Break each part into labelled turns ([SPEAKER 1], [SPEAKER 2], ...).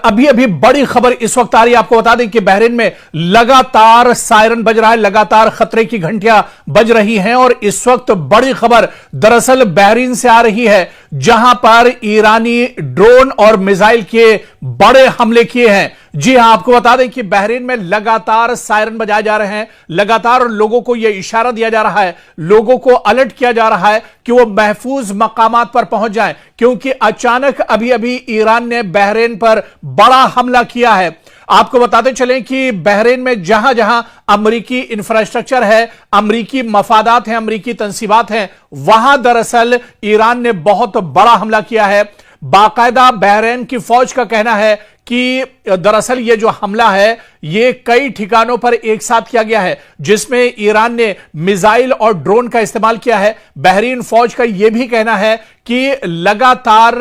[SPEAKER 1] अभी अभी बड़ी खबर इस वक्त आ रही है, आपको बता दें कि बहरीन में लगातार सायरन बज रहा है, लगातार खतरे की घंटियां बज रही हैं। और इस वक्त बड़ी खबर दरअसल बहरीन से आ रही है, जहां पर ईरानी ड्रोन और मिसाइल के बड़े हमले किए हैं। जी हां, आपको बता दें कि बहरीन में लगातार सायरन बजाए जा रहे हैं, लगातार लोगों को यह इशारा दिया जा रहा है, लोगों को अलर्ट किया जा रहा है कि वो महफूज मकामात पर पहुंच जाएं, क्योंकि अचानक अभी अभी ईरान ने बहरीन पर बड़ा हमला किया है। आपको बताते चलें कि बहरीन में जहां जहां अमरीकी इंफ्रास्ट्रक्चर है, अमरीकी मफादात हैं, अमरीकी तंसीबात हैं, वहां दरअसल ईरान ने बहुत बड़ा हमला किया है। बाकायदा बहरीन की फौज का कहना है कि दरअसल यह जो हमला है यह कई ठिकानों पर एक साथ किया गया है, जिसमें ईरान ने मिसाइल और ड्रोन का इस्तेमाल किया है। बहरीन फौज का यह भी कहना है कि लगातार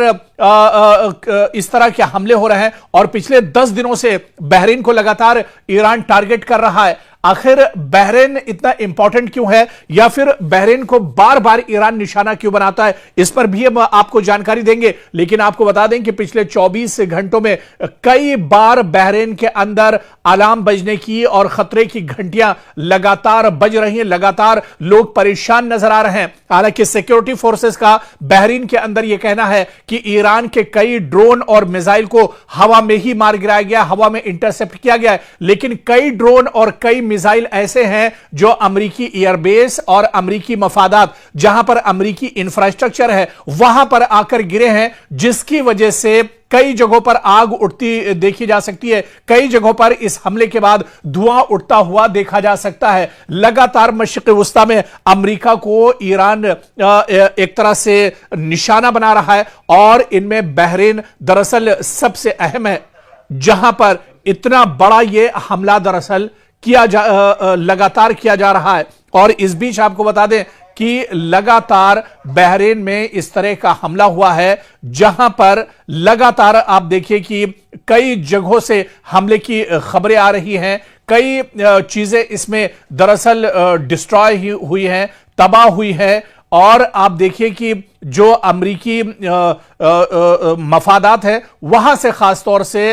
[SPEAKER 1] इस तरह के हमले हो रहे हैं और पिछले 10 दिनों से बहरीन को लगातार ईरान टारगेट कर रहा है। आखिर बहरीन इतना इंपॉर्टेंट क्यों है, या फिर बहरीन को बार बार ईरान निशाना क्यों बनाता है, इस पर भी हम आपको जानकारी देंगे। लेकिन आपको बता दें कि पिछले 24 घंटों में कई बार बहरीन के अंदर अलार्म बजने की और खतरे की घंटियां लगातार बज रही हैं, लगातार लोग परेशान नजर आ रहे हैं। हालांकि सिक्योरिटी फोर्सेस का बहरीन के अंदर यह कहना है कि ईरान के कई ड्रोन और मिसाइल को हवा में ही मार गिराया गया, हवा में इंटरसेप्ट किया गया है। लेकिन कई ड्रोन और कई मिसाइल ऐसे हैं जो अमरीकी एयरबेस और अमरीकी मफादात, जहां पर अमरीकी इंफ्रास्ट्रक्चर है, वहां पर आकर गिरे हैं, जिसकी वजह से कई जगहों पर आग उठती देखी जा सकती है। कई जगहों पर इस हमले के बाद धुआं उठता हुआ देखा जा सकता है। लगातार मशरिक़ वुस्ता में अमेरिका को ईरान एक तरह से निशाना बना रहा है, और इनमें बहरीन दरअसल सबसे अहम है, जहां पर इतना बड़ा यह हमला दरअसल लगातार किया जा रहा है। और इस बीच आपको बता दें कि लगातार बहरीन में इस तरह का हमला हुआ है, जहां पर लगातार आप देखिए कि कई जगहों से हमले की खबरें आ रही हैं। कई चीजें इसमें दरअसल डिस्ट्रॉय हुई हैं, तबाह हुई है। और आप देखिए कि जो अमरीकी मफादात है, वहां से खासतौर से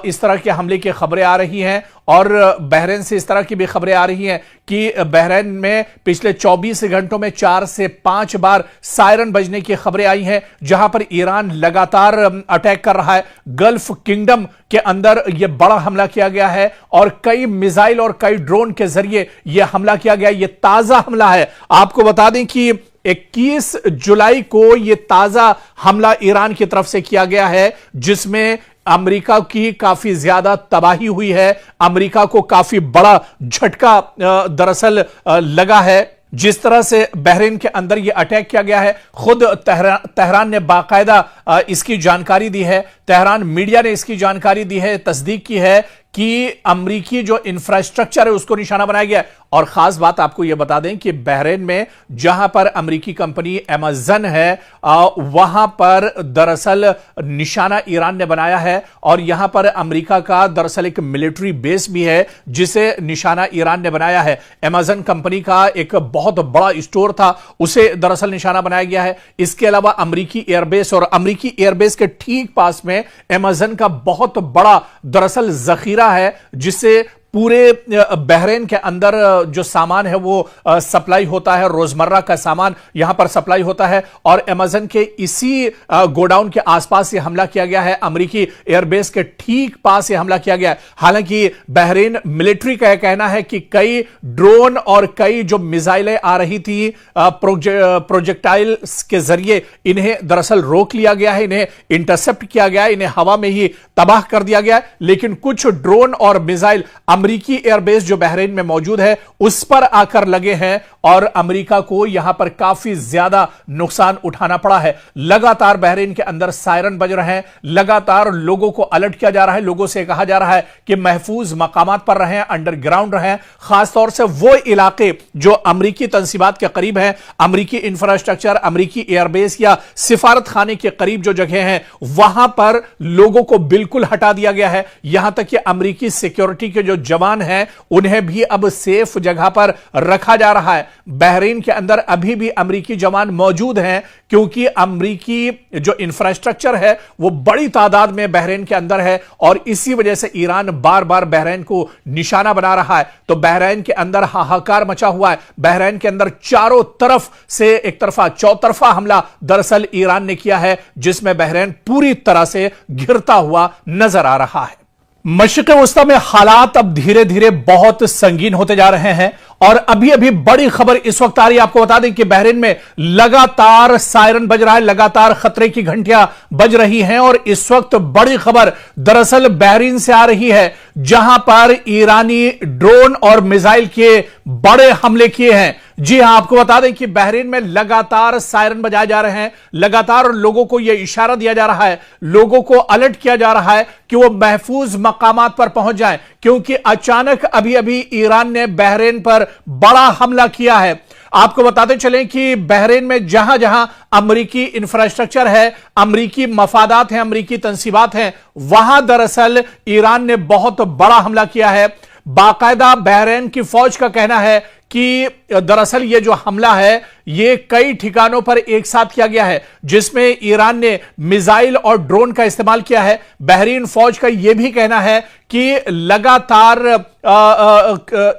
[SPEAKER 1] इस तरह के हमले की खबरें आ रही हैं। और बहरीन से इस तरह की भी खबरें आ रही हैं कि बहरीन में पिछले 24 घंटों में 4 से 5 बार सायरन बजने की खबरें आई हैं, जहां पर ईरान लगातार अटैक कर रहा है। गल्फ किंगडम के अंदर यह बड़ा हमला किया गया है और कई मिसाइल और कई ड्रोन के जरिए यह हमला किया गया। यह ताजा हमला है। आपको बता दें कि 21 जुलाई को यह ताजा हमला ईरान की तरफ से किया गया है, जिसमें अमेरिका की काफी ज्यादा तबाही हुई है। अमेरिका को काफी बड़ा झटका दरअसल लगा है। जिस तरह से बहरीन के अंदर यह अटैक किया गया है, खुद तेहरान ने बाकायदा इसकी जानकारी दी है। तेहरान मीडिया ने इसकी जानकारी दी है, तस्दीक की है कि अमरीकी जो इंफ्रास्ट्रक्चर है उसको निशाना बनाया गया। और खास बात आपको यह बता दें कि बहरीन में जहां पर अमरीकी कंपनी अमेज़न है, वहां पर दरअसल निशाना ईरान ने बनाया है। और यहां पर अमरीका का दरअसल एक मिलिट्री बेस भी है, जिसे निशाना ईरान ने बनाया है। अमेज़न कंपनी का एक बहुत बड़ा स्टोर था, उसे दरअसल निशाना बनाया गया है। इसके अलावा अमरीकी एयरबेस, और अमरीकी एयरबेस के ठीक पास में अमेज़न का बहुत बड़ा दरअसल जखीरा है, जिससे पूरे बहरीन के अंदर जो सामान है वो सप्लाई होता है, रोजमर्रा का सामान यहां पर सप्लाई होता है। और अमेज़न के इसी गोडाउन के आसपास ये हमला किया गया है, अमेरिकी एयरबेस के ठीक पास ये हमला किया गया है। हालांकि बहरीन मिलिट्री का कहना है कि कई ड्रोन और कई जो मिसाइलें आ रही थी प्रोजेक्टाइल्स के जरिए, इन्हें दरअसल रोक लिया गया है, इन्हें इंटरसेप्ट किया गया है, इन्हें हवा में ही तबाह कर दिया गया है। लेकिन कुछ ड्रोन और मिसाइल अमरीकी एयरबेस जो बहरीन में मौजूद है उस पर आकर लगे हैं, और अमेरिका को यहां पर काफी ज्यादा नुकसान उठाना पड़ा है। लगातार बहरीन के अंदर सायरन बज रहे हैं, लगातार लोगों को अलर्ट किया जा रहा है, लोगों से कहा जा रहा है कि महफूज मकामात पर रहें, अंडरग्राउंड रहें। खासतौर से वो इलाके जो अमरीकी तंसीबात के करीब हैं, अमरीकी इंफ्रास्ट्रक्चर, अमरीकी एयरबेस या सिफारत खाने के करीब जो जगह हैं, वहां पर लोगों को बिल्कुल हटा दिया गया है। यहां तक कि अमरीकी सिक्योरिटी के जो जवान हैं उन्हें भी अब सेफ जगह पर रखा जा रहा है। बहरीन के अंदर अभी भी अमेरिकी जवान मौजूद हैं क्योंकि अमेरिकी जो इंफ्रास्ट्रक्चर है वो बड़ी तादाद में बहरीन के अंदर है और इसी वजह से ईरान बार बार बहरीन को निशाना बना रहा है। तो बहरीन के अंदर हाहाकार मचा हुआ है। बहरीन के अंदर चारों तरफ से एक तरफा चौतरफा हमला दरअसल ईरान ने किया है, जिसमें बहरीन पूरी तरह से घिरता हुआ नजर आ रहा है। मशरिक़ वस्ता में हालात अब धीरे धीरे बहुत संगीन होते जा रहे हैं और अभी अभी बड़ी खबर इस वक्त आ रही है। आपको बता दें कि बहरीन में लगातार सायरन बज रहा है, लगातार खतरे की घंटियां बज रही हैं और इस वक्त बड़ी खबर दरअसल बहरीन से आ रही है, जहां पर ईरानी ड्रोन और मिसाइल के बड़े हमले किए हैं। जी हां, आपको बता दें कि बहरीन में लगातार सायरन बजाए जा रहे हैं, लगातार लोगों को यह इशारा दिया जा रहा है, लोगों को अलर्ट किया जा रहा है कि वो महफूज मकामात पर पहुंच जाएं, क्योंकि अचानक अभी अभी ईरान ने बहरीन पर बड़ा हमला किया है। आपको बताते चलें कि बहरीन में जहां जहां अमेरिकी इंफ्रास्ट्रक्चर है, अमेरिकी मफादात हैं, अमेरिकी तंसीबात हैं, वहां दरअसल ईरान ने बहुत बड़ा हमला किया है। बाकायदा बहरीन की फौज का कहना है कि दरअसल ये जो हमला है ये कई ठिकानों पर एक साथ किया गया है, जिसमें ईरान ने मिसाइल और ड्रोन का इस्तेमाल किया है। बहरीन फौज का यह भी कहना है कि लगातार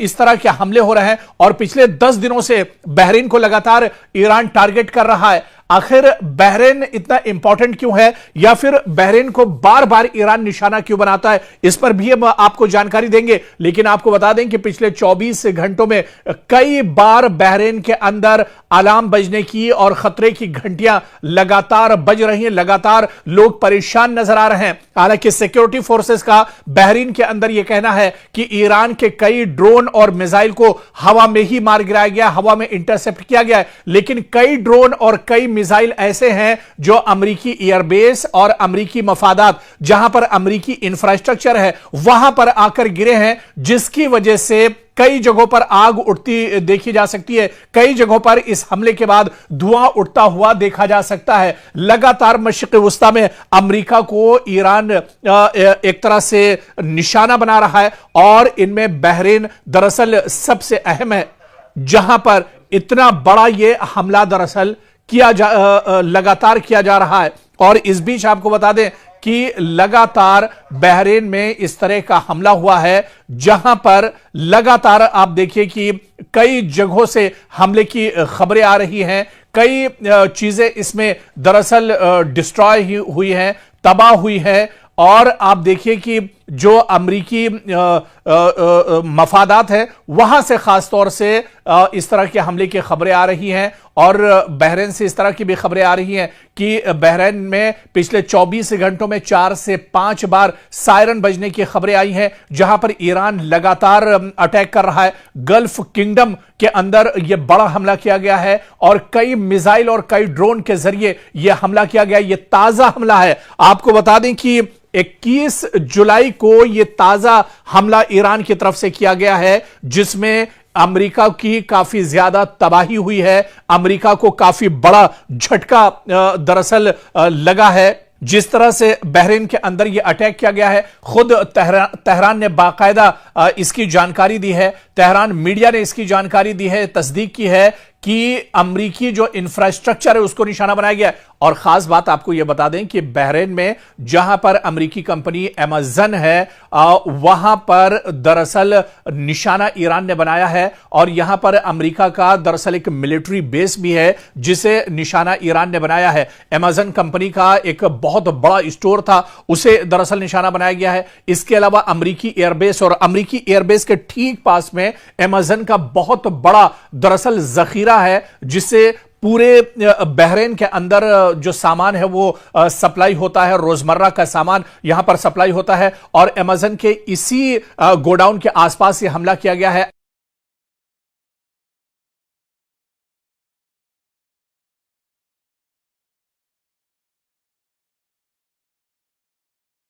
[SPEAKER 1] इस तरह के हमले हो रहे हैं और पिछले 10 दिनों से बहरीन को लगातार ईरान टारगेट कर रहा है। आखिर बहरीन इतना इंपॉर्टेंट क्यों है या फिर बहरीन को बार बार ईरान निशाना क्यों बनाता है, इस पर भी हम आपको जानकारी देंगे। लेकिन आपको बता दें कि पिछले 24 घंटों में कई बार बहरीन के अंदर अलार्म बजने की और खतरे की घंटियां लगातार बज रही हैं, लगातार लोग परेशान नजर आ रहे हैं। हालांकि सिक्योरिटी फोर्सेस का बहरीन के अंदर यह कहना है कि ईरान के कई ड्रोन और मिसाइल को हवा में ही मार गिराया गया, हवा में इंटरसेप्ट किया गया है। लेकिन कई ड्रोन और कई मिसाइल ऐसे हैं जो अमेरिकी एयरबेस और अमेरिकी मफादात, जहां पर अमेरिकी इंफ्रास्ट्रक्चर है, वहां पर आकर गिरे हैं, जिसकी वजह से कई जगहों पर आग उठती देखी जा सकती है। कई जगहों पर इस हमले के बाद धुआं उठता हुआ देखा जा सकता है। लगातार मशरिक़ वस्ता में अमेरिका को ईरान एक तरह से निशाना बना रहा है और इनमें बहरीन दरअसल सबसे अहम है, जहां पर इतना बड़ा यह हमला दरअसल लगातार किया जा रहा है। और इस बीच आपको बता दें कि लगातार बहरीन में इस तरह का हमला हुआ है, जहां पर लगातार आप देखिए कि कई जगहों से हमले की खबरें आ रही हैं। कई चीजें इसमें दरअसल डिस्ट्रॉय हुई हैं, तबाह हुई है। और आप देखिए कि जो अमेरिकी मफादात हैं वहां से खास तौर से इस तरह के हमले की खबरें आ रही हैं और बहरीन से इस तरह की भी खबरें आ रही हैं कि बहरीन में पिछले 24 घंटों में 4 से 5 बार सायरन बजने की खबरें आई हैं, जहां पर ईरान लगातार अटैक कर रहा है। गल्फ किंगडम के अंदर यह बड़ा हमला किया गया है और कई मिसाइल और कई ड्रोन के जरिए यह हमला किया गया। यह ताजा हमला है। आपको बता दें कि 21 जुलाई को यह ताजा हमला ईरान की तरफ से किया गया है, जिसमें अमेरिका की काफी ज्यादा तबाही हुई है। अमेरिका को काफी बड़ा झटका दरअसल लगा है। जिस तरह से बहरीन के अंदर यह अटैक किया गया है, खुद तेहरान ने बाकायदा इसकी जानकारी दी है। तेहरान मीडिया ने इसकी जानकारी दी है, तस्दीक की है कि अमेरिकी जो इंफ्रास्ट्रक्चर है उसको निशाना बनाया गया। और खास बात आपको यह बता दें कि बहरीन में जहां पर अमेरिकी कंपनी अमेज़न है, वहां पर दरअसल निशाना ईरान ने बनाया है और यहां पर अमेरिका का दरअसल एक मिलिट्री बेस भी है, जिसे निशाना ईरान ने बनाया है। अमेज़न कंपनी का एक बहुत बड़ा स्टोर था, उसे दरअसल निशाना बनाया गया है। इसके अलावा अमेरिकी एयरबेस और अमेरिकी एयरबेस के ठीक पास में अमेज़न का बहुत बड़ा दरअसल जखीरा है, जिससे पूरे बहरीन के अंदर जो सामान है वो सप्लाई होता है, रोजमर्रा का सामान यहां पर सप्लाई होता है। और अमेज़न के इसी गोडाउन के आसपास ये हमला किया गया है।